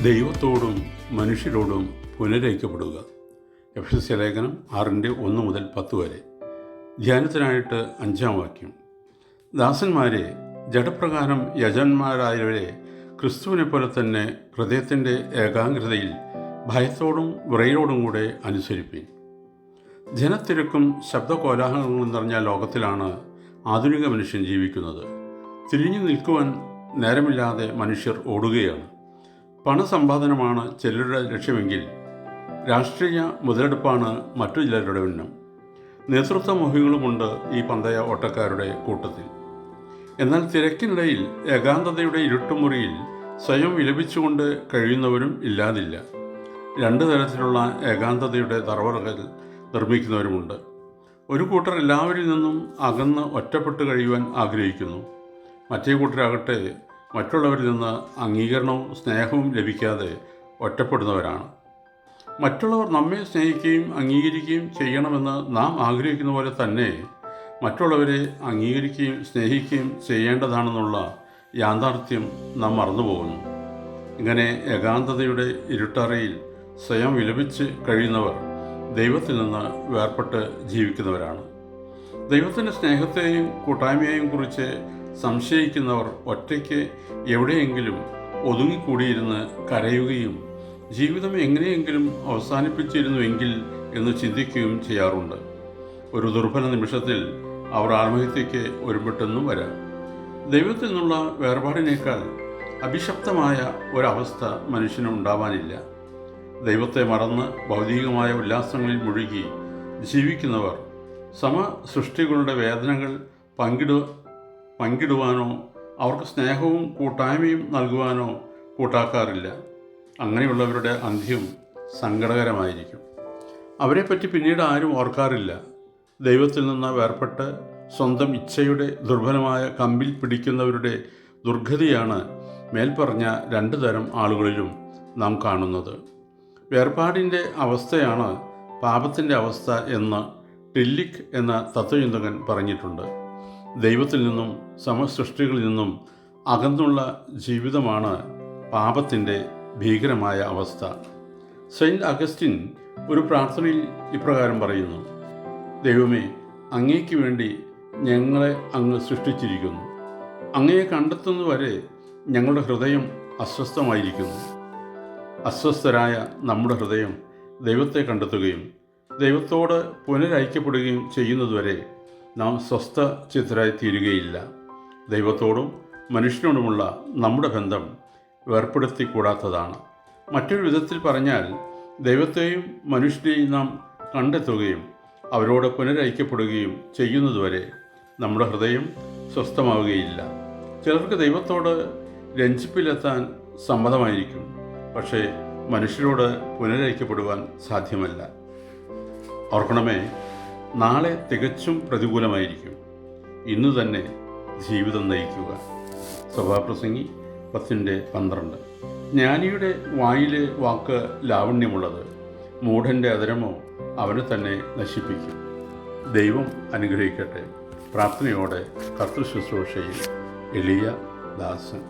ദൈവത്തോടും മനുഷ്യരോടും പുനരൈക്യപ്പെടുക. എഫെസ്യ ലേഖനം 6:1-10 വരെ. ധ്യാനത്തിനായിട്ട് 5-ാം വാക്യം. ദാസന്മാരെ, ജഡപ്രകാരം യജന്മാരായവരെ ക്രിസ്തുവിനെ പോലെ തന്നെ ഹൃദയത്തിൻ്റെ ഏകാഗ്രതയിൽ ഭയത്തോടും വിറയലോടും കൂടെ അനുസരിപ്പിൻ. ജനത്തിരക്കും ശബ്ദകോലാഹലങ്ങളും നിറഞ്ഞ ലോകത്തിലാണ് ആധുനിക മനുഷ്യൻ ജീവിക്കുന്നത്. തിരിഞ്ഞു നിൽക്കുവാൻ നേരമില്ലാതെ മനുഷ്യർ ഓടുകയാണ്. പണസമ്പാദനമാണ് ചിലരുടെ ലക്ഷ്യമെങ്കിൽ രാഷ്ട്രീയ മുതലെടുപ്പാണ് മറ്റു ചിലരുടെ ഉന്നം. നേതൃത്വമോഹികളുമുണ്ട് ഈ പന്തയ ഓട്ടക്കാരുടെ കൂട്ടത്തിൽ. എന്നാൽ തിരക്കിനിടയിൽ ഏകാന്തതയുടെ ഇരുട്ടുമുറിയിൽ സ്വയം വിലപിച്ചുകൊണ്ട് കഴിയുന്നവരും ഇല്ലാതില്ല. 2 തരത്തിലുള്ള ഏകാന്തതയുടെ തറവറകൾ നിർമ്മിക്കുന്നവരുമുണ്ട്. ഒരു കൂട്ടർ എല്ലാവരിൽ നിന്നും അകന്ന് ഒറ്റപ്പെട്ട് കഴിയുവാൻ ആഗ്രഹിക്കുന്നു. മറ്റേ കൂട്ടരാകട്ടെ മറ്റുള്ളവരിൽ നിന്ന് അംഗീകരണവും സ്നേഹവും ലഭിക്കാതെ ഒറ്റപ്പെടുന്നവരാണ്. മറ്റുള്ളവർ നമ്മെ സ്നേഹിക്കുകയും അംഗീകരിക്കുകയും ചെയ്യണമെന്ന് നാം ആഗ്രഹിക്കുന്ന പോലെ തന്നെ മറ്റുള്ളവരെ അംഗീകരിക്കുകയും സ്നേഹിക്കുകയും ചെയ്യേണ്ടതാണെന്നുള്ള യാഥാർത്ഥ്യം നാം മറന്നുപോകുന്നു. ഇങ്ങനെ ഏകാന്തതയുടെ ഇരുട്ടറയിൽ സ്വയം വിലപിച്ച് കഴിയുന്നവർ ദൈവത്തിൽ നിന്ന് വേർപെട്ട് ജീവിക്കുന്നവരാണ്. ദൈവത്തിൻ്റെ സ്നേഹത്തെയും കൂട്ടായ്മയെയും കുറിച്ച് സംശയിക്കുന്നവർ ഒറ്റയ്ക്ക് എവിടെയെങ്കിലും ഒതുങ്ങിക്കൂടിയിരുന്ന് കരയുകയും ജീവിതം എങ്ങനെയെങ്കിലും അവസാനിപ്പിച്ചിരുന്നുവെങ്കിൽ എന്ന് ചിന്തിക്കുകയും ചെയ്യാറുണ്ട്. ഒരു ദുർബല നിമിഷത്തിൽ അവർ ആത്മഹത്യയ്ക്ക് ഒരുമ്പെട്ടെന്നും വരാം. ദൈവത്തിൽ നിന്നുള്ള വേർപാടിനേക്കാൾ അഭിശപ്തമായ ഒരവസ്ഥ മനുഷ്യന് ഉണ്ടാവാനില്ല. ദൈവത്തെ മറന്ന് ഭൗതികമായ ഉല്ലാസങ്ങളിൽ മുഴുകി ജീവിക്കുന്നവർ സമസൃഷ്ടികളുടെ വേദനകൾ പങ്കിടുവാനോ അവർക്ക് സ്നേഹവും കൂട്ടായ്മയും നൽകുവാനോ കൂട്ടാക്കാറില്ല. അങ്ങനെയുള്ളവരുടെ അന്ത്യം സങ്കടകരമായിരിക്കും. അവരെപ്പറ്റി പിന്നീട് ആരും ഓർക്കാറില്ല. ദൈവത്തിൽ നിന്ന് വേർപെട്ട് സ്വന്തം ഇച്ഛയുടെ ദുർബലമായ കമ്പിൽ പിടിക്കുന്നവരുടെ ദുർഗതിയാണ് മേൽപ്പറഞ്ഞ 2 തരം ആളുകളിലും നാം കാണുന്നത്. വേർപാടിൻ്റെ അവസ്ഥയാണ് പാപത്തിൻ്റെ അവസ്ഥ എന്ന് ടില്ലിക് എന്ന തത്വചിന്തകൻ പറഞ്ഞിട്ടുണ്ട്. ദൈവത്തിൽ നിന്നും സമസൃഷ്ടികളിൽ നിന്നും അകന്നുള്ള ജീവിതമാണ് പാപത്തിൻ്റെ ഭീകരമായ അവസ്ഥ. സെയിൻറ്റ് അഗസ്റ്റിൻ ഒരു പ്രാർത്ഥനയിൽ ഇപ്രകാരം പറയുന്നു: ദൈവമേ, അങ്ങേക്ക് വേണ്ടി ഞങ്ങളെ അങ്ങ് സൃഷ്ടിച്ചിരിക്കുന്നു. അങ്ങയെ കണ്ടെത്തുന്നതുവരെ ഞങ്ങളുടെ ഹൃദയം അസ്വസ്ഥമായിരിക്കുന്നു. അസ്വസ്ഥരായ നമ്മുടെ ഹൃദയം ദൈവത്തെ കണ്ടെത്തുകയും ദൈവത്തോട് പുനരൈക്യപ്പെടുകയും ചെയ്യുന്നതുവരെ നാം സ്വസ്ഥ ചിത്തരായി തീരുകയില്ല. ദൈവത്തോടും മനുഷ്യനോടുമുള്ള നമ്മുടെ ബന്ധം വേർപ്പെടുത്തിക്കൂടാത്തതാണ്. മറ്റൊരു വിധത്തിൽ പറഞ്ഞാൽ, ദൈവത്തെയും മനുഷ്യനെയും നാം കണ്ടെത്തുകയും അവരോട് പുനരൈക്യപ്പെടുകയും ചെയ്യുന്നതുവരെ നമ്മുടെ ഹൃദയം സ്വസ്ഥമാവുകയില്ല. ചിലർക്ക് ദൈവത്തോട് രഞ്ജിപ്പിലെത്താൻ സമ്മതമായിരിക്കും, പക്ഷേ മനുഷ്യരോട് പുനരൈക്യപ്പെടുവാൻ സാധ്യമല്ല. ഓർക്കണമേ, നാളെ തികച്ചും പ്രതികൂലമായിരിക്കും. ഇന്നു തന്നെ ജീവിതം നയിക്കുക. സഭാപ്രസംഗി 10:12. ജ്ഞാനിയുടെ വായിലെ വാക്ക് ലാവണ്യമുള്ളത്, മൂഢൻ്റെ അധരമോ അവനെ തന്നെ നശിപ്പിക്കും. ദൈവം അനുഗ്രഹിക്കട്ടെ. പ്രാർത്ഥനയോടെ കർത്തൃശുശ്രൂഷയിൽ എളിയ ദാസൻ.